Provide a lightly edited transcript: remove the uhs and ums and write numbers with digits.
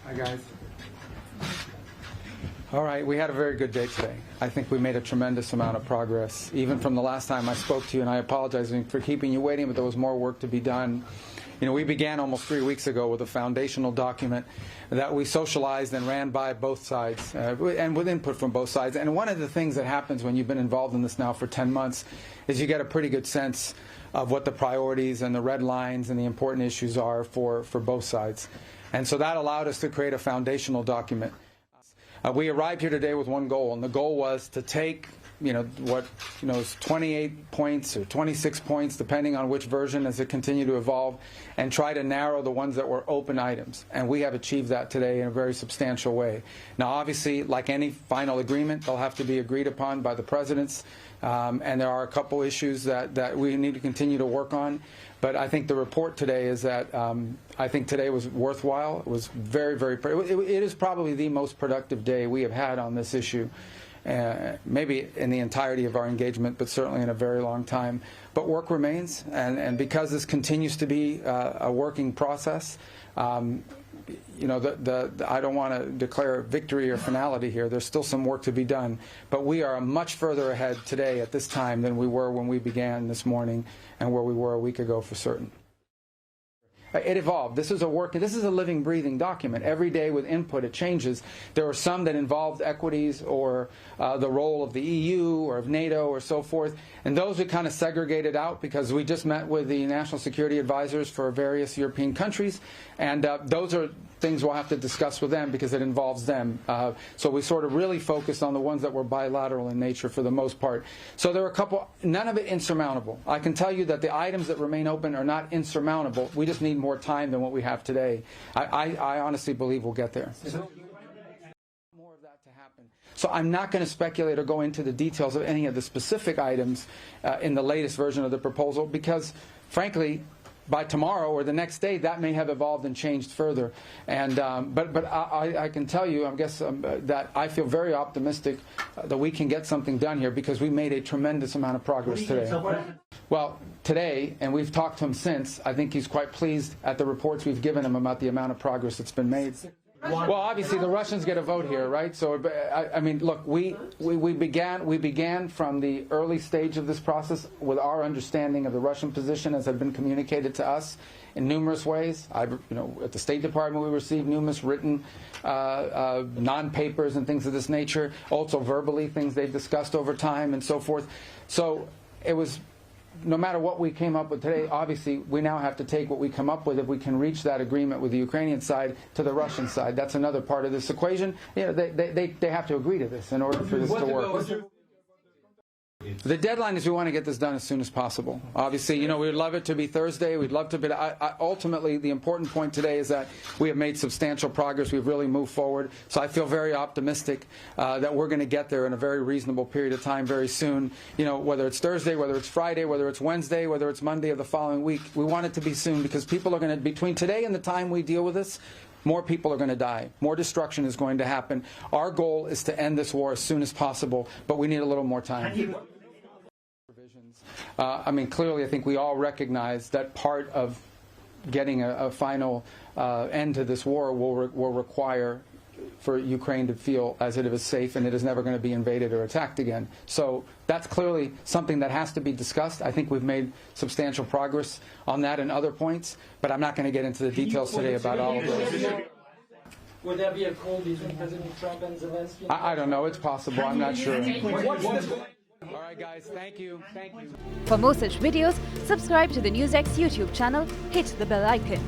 Hi, guys. All right, we had a very good day today. I think we made a tremendous amount of progress, even from the last time I spoke to you, and I apologize for keeping you waiting, but there was more work to be done. You know, we began almost 3 weeks ago with a foundational document that we socialized and ran by both sides, and with input from both sides. And one of the things that happens when you've been involved in this now for 10 months is you get a pretty good sense of what the priorities and the red lines and the important issues are for both sides. And so that allowed us to create a foundational document. We arrived here today with one goal, and the goal was to take, is 28 points or 26 points, depending on which version as it continued to evolve, and try to narrow the ones that were open items. And we have achieved that today in a very substantial way. Now, obviously, like any final agreement, they'll have to be agreed upon by the presidents, and there are a couple issues that we need to continue to work on. But I think the report today is that I think today was worthwhile. It was very, very. It is probably the most productive day we have had on this issue, maybe in the entirety of our engagement, but certainly in a very long time. But work remains, and because this continues to be a working process, I don't want to declare victory or finality here. There's still some work to be done, but we are much further ahead today at this time than we were when we began this morning and where we were a week ago for certain. It evolved. This is a living, breathing document. Every day with input, it changes. There were some that involved equities or the role of the EU or of NATO or so forth, and those we kind of segregated out because we just met with the national security advisors for various European countries, and those are things we'll have to discuss with them because it involves them. So we sort of really focused on the ones that were bilateral in nature for the most part. So there are a couple, none of it insurmountable. I can tell you that the items that remain open are not insurmountable. We just need more time than what we have today. I honestly believe we'll get there. More of that to happen. So I'm not going to speculate or go into the details of any of the specific items in the latest version of the proposal because, frankly, by tomorrow or the next day, that may have evolved and changed further. And but I can tell you, I guess, that I feel very optimistic that we can get something done here because we made a tremendous amount of progress today. Well, today, and we've talked to him since, I think he's quite pleased at the reports we've given him about the amount of progress that's been made. Well, obviously the Russians get a vote here, right? So, I mean, look, we began from the early stage of this process with our understanding of the Russian position as had been communicated to us in numerous ways. At the State Department we received numerous written non-papers and things of this nature, also verbally things they've discussed over time and so forth. So it was. No matter what we came up with today, obviously we now have to take what we come up with if we can reach that agreement with the Ukrainian side to the Russian side. That's another part of this equation. They have to agree to this in order for this to work. The deadline is we want to get this done as soon as possible. Obviously, we'd love it to be Thursday. We'd love to be. Ultimately, the important point today is that we have made substantial progress. We've really moved forward. So I feel very optimistic that we're going to get there in a very reasonable period of time very soon. Whether it's Thursday, whether it's Friday, whether it's Wednesday, whether it's Monday of the following week, we want it to be soon because people are going to, between today and the time we deal with this, more people are going to die. More destruction is going to happen. Our goal is to end this war as soon as possible, but we need a little more time. Clearly, I think we all recognize that part of getting a final end to this war will require for Ukraine to feel as it is safe and it is never going to be invaded or attacked again. So that's clearly something that has to be discussed. I think we've made substantial progress on that and other points, but I'm not going to get into the details today about all of those. Would there be a call between President Trump and Zelensky? I don't know. It's possible. I'm not sure. All right, guys. Thank you. Thank you. For more such videos, subscribe to the Newsx YouTube channel, hit the bell icon.